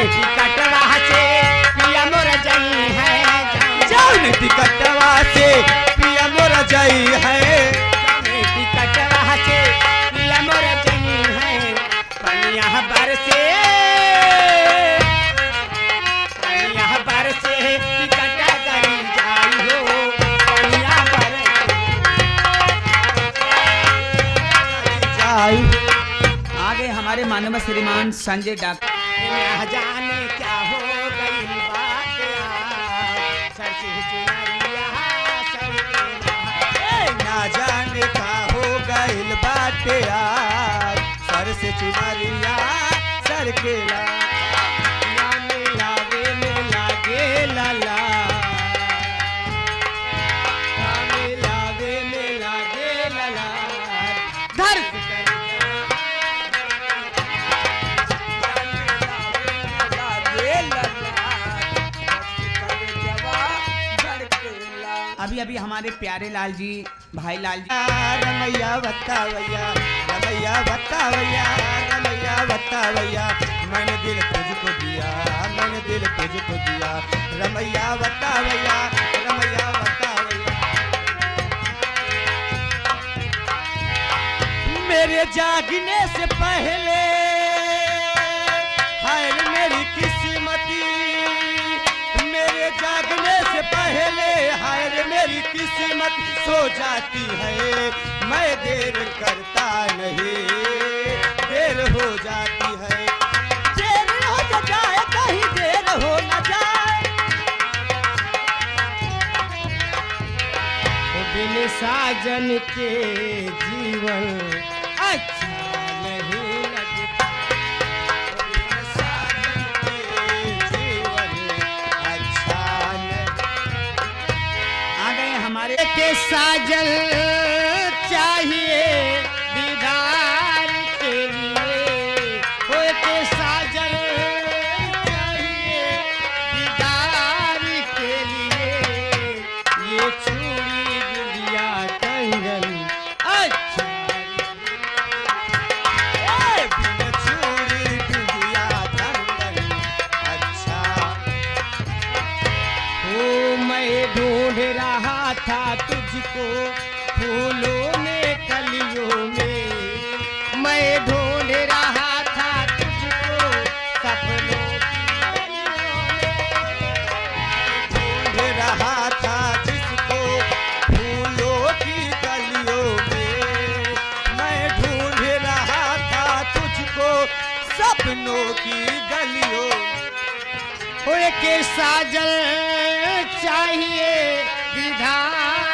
टिकटवा से पिया मोर जई है जौन टिकटवा से पिया मोर जई है टिकटवा से पिया मोर जई है पनिया बरसे टिकट करी जाई हो पनिया जाई। आगे हमारे मानव श्रीमान संजय डॉक्टर ना जाने क्या हो गई बात यार सर से चुनरिया सर के ना जाने का हो गइल बाटे आज सर से चुनरिया सर के ला लावे में लागे लाला लावे में लागे लला धर अभी अभी हमारे प्यारे लाल जी भाई लाल जी रमैया बतावैया रमैया बतावैया रमैया बतावैया मैंने दिल तुझको दिया मैंने दिल तुझको दिया रमैया बतावैया रमैया बतावैया मेरे जागने से पहले हाय मेरी किस्मती मेरे जागने से पहले हाय रे मेरी किस्मत सो जाती है मैं देर करता नहीं देर हो जाती है देर हो जाए कहीं देर हो न जाए बिन साजन के जीवन अच्छा नहीं लगता बिन साजन के जीवन अच्छा नहीं। आ गए हमारे के साजन चाहिए दीदार के लिए हो के साजन चाहिए दीदार के लिए ये चूड़ी बिंदिया कंगन अच्छा बिन चूड़ी बिंदिया कंगन अच्छा ओ मैं ढूंढ रहा था तुझको फूलों में कलियों में मैं ढूंढ रहा था तुझको सपनों की गलियों में ढूंढ रहा था जिसको फूलों की गलियों में मैं ढूंढ रहा था तुझको सपनों की गलियों हो के साजन चाहिए विधान